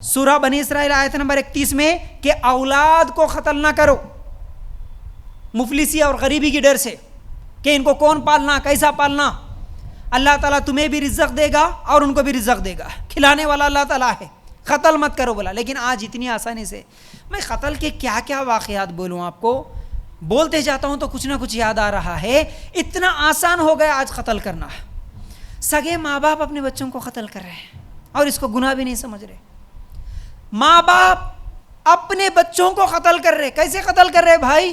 سورہ بنی اسرائیل آیت نمبر 31 میں کہ اولاد کو قتل نہ کرو مفلسی اور غریبی کی ڈر سے کہ ان کو کون پالنا کیسا پالنا. اللہ تعالیٰ تمہیں بھی رزق دے گا اور ان کو بھی رزق دے گا, کھلانے والا اللہ تعالیٰ ہے, قتل مت کرو بولا. لیکن آج اتنی آسانی سے میں قتل کے کیا کیا واقعات بولوں آپ کو, بولتے جاتا ہوں تو کچھ نہ کچھ یاد آ رہا ہے. اتنا آسان ہو گیا آج قتل کرنا. سگے ماں باپ اپنے بچوں کو قتل کر رہے ہیں اور اس کو گناہ بھی نہیں سمجھ رہے. ماں باپ اپنے بچوں کو قتل کر رہے. کیسے قتل کر رہے بھائی؟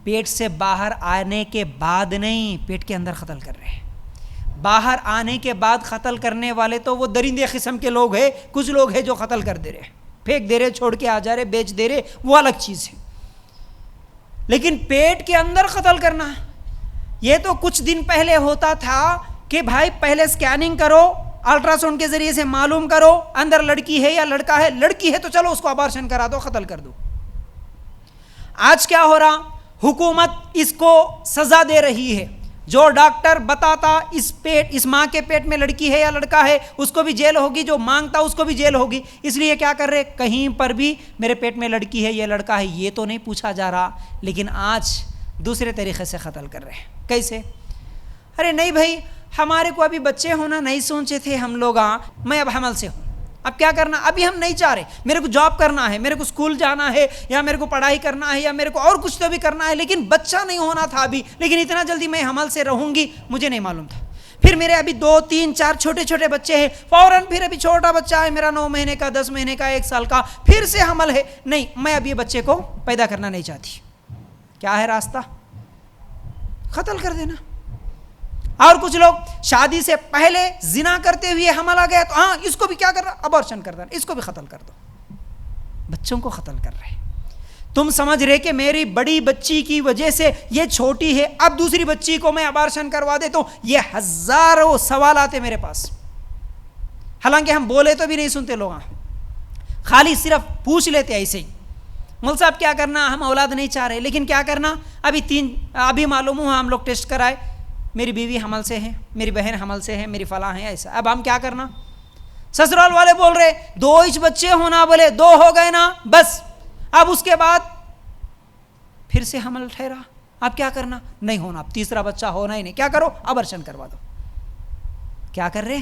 پیٹ سے باہر آنے کے بعد نہیں, پیٹ کے اندر قتل کر رہے. باہر آنے کے بعد قتل کرنے والے تو وہ درندے قسم کے لوگ ہیں. کچھ لوگ ہیں جو قتل کر دے رہے, پھینک دے رہے, چھوڑ کے آ جا رہے, بیچ دے رہے, وہ الگ چیز ہے. لیکن پیٹ کے اندر قتل کرنا, یہ تو کچھ دن پہلے ہوتا تھا کہ بھائی پہلے سکیننگ کرو, الٹرا ساؤنڈ کے ذریعے سے معلوم کرو اندر لڑکی ہے یا لڑکا ہے. لڑکی ہے تو چلو اس کو ابارشن کرا دو, قتل کر دو. آج کیا ہو رہا, حکومت اس کو سزا دے رہی ہے. جو ڈاکٹر بتاتا اس ماں کے پیٹ میں لڑکی ہے یا لڑکا ہے اس کو بھی جیل ہوگی, جو مانگتا اس کو بھی جیل ہوگی. اس لیے کیا کر رہے, کہیں پر بھی میرے پیٹ میں لڑکی ہے یا لڑکا ہے یہ تو نہیں پوچھا جا رہا. لیکن آج دوسرے طریقے سے قتل کر رہے ہیں. کیسے؟ ارے نہیں بھائی, ہمارے کو ابھی بچے ہونا نہیں سوچے تھے ہم لوگ, میں اب حمل سے ہوں, اب کیا کرنا, ابھی ہم نہیں چاہ رہے, میرے کو جاب کرنا ہے, میرے کو اسکول جانا ہے, یا میرے کو پڑھائی کرنا ہے, یا میرے کو اور کچھ تو بھی کرنا ہے, لیکن بچہ نہیں ہونا تھا ابھی. لیکن اتنا جلدی میں حمل سے رہوں گی مجھے نہیں معلوم تھا. پھر میرے ابھی 2 3 4 چھوٹے چھوٹے بچے ہیں, فوراً پھر ابھی چھوٹا بچہ ہے میرا 9 مہینے کا, 10 مہینے کا, 1 سال کا, پھر سے حمل ہے. نہیں, میں ابھی بچے کو پیدا کرنا نہیں چاہتی. کیا ہے راستہ؟ قتل کر دینا. اور کچھ لوگ شادی سے پہلے زنا کرتے ہوئے حمل آ گیا تو ہاں اس کو بھی کیا کر رہا, ابارشن کر دینا, اس کو بھی قتل کر دو. بچوں کو قتل کر رہے. تم سمجھ رہے کہ میری بڑی بچی کی وجہ سے یہ چھوٹی ہے, اب دوسری بچی کو میں ابارشن کروا دے تو یہ ہزاروں سوالات ہیں میرے پاس. حالانکہ ہم بولے تو بھی نہیں سنتے لوگ, خالی صرف پوچھ لیتے ایسے ہی, مول صاحب کیا کرنا, ہم اولاد نہیں چاہ رہے. لیکن کیا کرنا, ابھی معلوم ہوا ہم لوگ ٹیسٹ کرائے, میری بیوی حمل سے ہے, میری بہن حمل سے ہے, میری فلاں ہے, ایسا. اب ہم کیا کرنا, سسرال والے بول رہے 2 بچے ہونا, بولے 2 ہو گئے نا بس. اب اس کے بعد پھر سے حمل ٹھہرا, اب کیا کرنا, نہیں ہونا, اب تیسرا بچہ ہونا ہی نہیں. کیا کرو, ابارشن کروا دو. کیا کر رہے,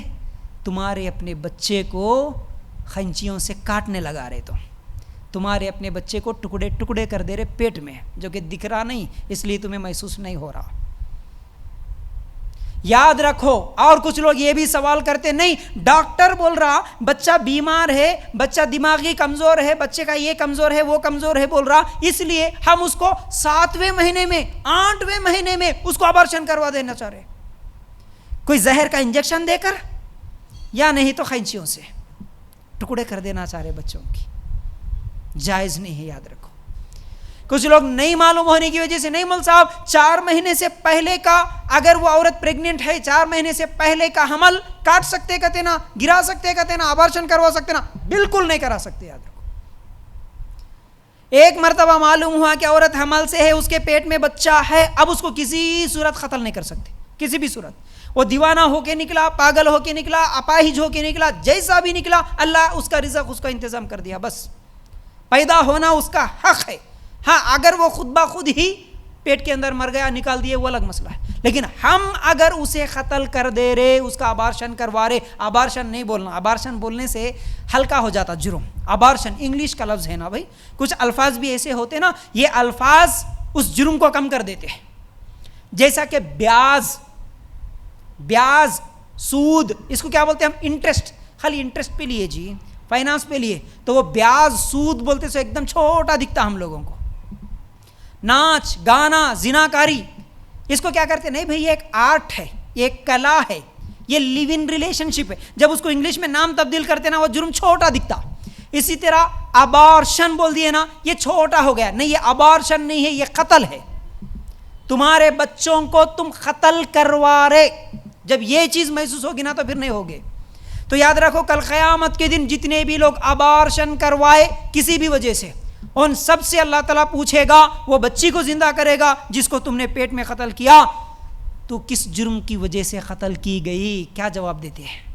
تمہارے اپنے بچے کو خنچیوں سے کاٹنے لگا رہے. تمہارے اپنے بچے کو ٹکڑے ٹکڑے کر دے رہے پیٹ میں, جو کہ دکھ رہا نہیں, اس لیے تمہیں محسوس نہیں ہو رہا. یاد رکھو. اور کچھ لوگ یہ بھی سوال کرتے, نہیں ڈاکٹر بول رہا بچہ بیمار ہے, بچہ دماغی کمزور ہے, بچے کا یہ کمزور ہے وہ کمزور ہے بول رہا, اس لیے ہم اس کو 7ویں مہینے میں 8ویں مہینے میں اس کو ابارشن کروا دینا چاہ رہے. کوئی زہر کا انجیکشن دے کر یا نہیں تو خینچیوں سے ٹکڑے کر دینا چاہ رہے بچوں کی. جائز نہیں ہے, یاد رکھو. کچھ لوگ نہیں معلوم ہونے کی وجہ سے, نہیں مول صاحب 4 مہینے سے پہلے کا, اگر وہ عورت پریگننٹ ہے 4 مہینے سے پہلے کا حمل کاٹ سکتے کہتے نا, گرا سکتے کہتے نا, ابارشن کروا سکتے نا, بالکل نہیں کرا سکتے. یاد رکھو. ایک مرتبہ معلوم ہوا کہ عورت حمل سے ہے, اس کے پیٹ میں بچہ ہے, اب اس کو کسی صورت قتل نہیں کر سکتے, کسی بھی صورت. وہ دیوانہ ہو کے نکلا, پاگل ہو کے نکلا, اپاہج ہو کے نکلا, جیسا بھی نکلا, اللہ اس کا رزق اس کا انتظام کر دیا. بس پیدا ہونا اس کا حق ہے. ہاں اگر وہ خود بخود ہی پیٹ کے اندر مر گیا, نکال دیے, وہ الگ مسئلہ ہے. لیکن ہم اگر اسے قتل کر دے رہے, اس کا ابارشن کروا رہے, ابارشن نہیں بولنا, ابارشن بولنے سے ہلکا ہو جاتا جرم. ابارشن انگلش کا لفظ ہے نا بھائی, کچھ الفاظ بھی ایسے ہوتے نا, یہ الفاظ اس جرم کو کم کر دیتے ہیں. جیسا کہ بیاز, سود, اس کو کیا بولتے ہیں ہم, انٹرسٹ. خالی انٹرسٹ پہ لیے جی, فائنانس پہ لیے تو وہ بیاز سود بولتے سے ایک دم چھوٹا دکھتا ہم لوگوں کو. ناچ گانا, زناکاری, اس کو کیا کرتے, نہیں بھئی یہ ایک آرٹ ہے, یہ ایک کلا ہے, یہ لیو ان ریلیشن شپ ہے. جب اس کو انگلش میں نام تبدیل کرتے نا, وہ جرم چھوٹا دکھتا. اسی طرح ابارشن بول دیے نا, یہ چھوٹا ہو گیا. نہیں, یہ ابارشن نہیں ہے, یہ قتل ہے. تمہارے بچوں کو تم قتل کروا رہے. جب یہ چیز محسوس ہوگی نا تو پھر نہیں ہوگے. تو یاد رکھو, کل قیامت کے دن جتنے بھی لوگ ابارشن کروائے کسی بھی وجہ سے, ان سب سے اللہ تعالیٰ پوچھے گا, وہ بچی کو زندہ کرے گا جس کو تم نے پیٹ میں قتل کیا, تو کس جرم کی وجہ سے قتل کی گئی, کیا جواب دیتے ہیں؟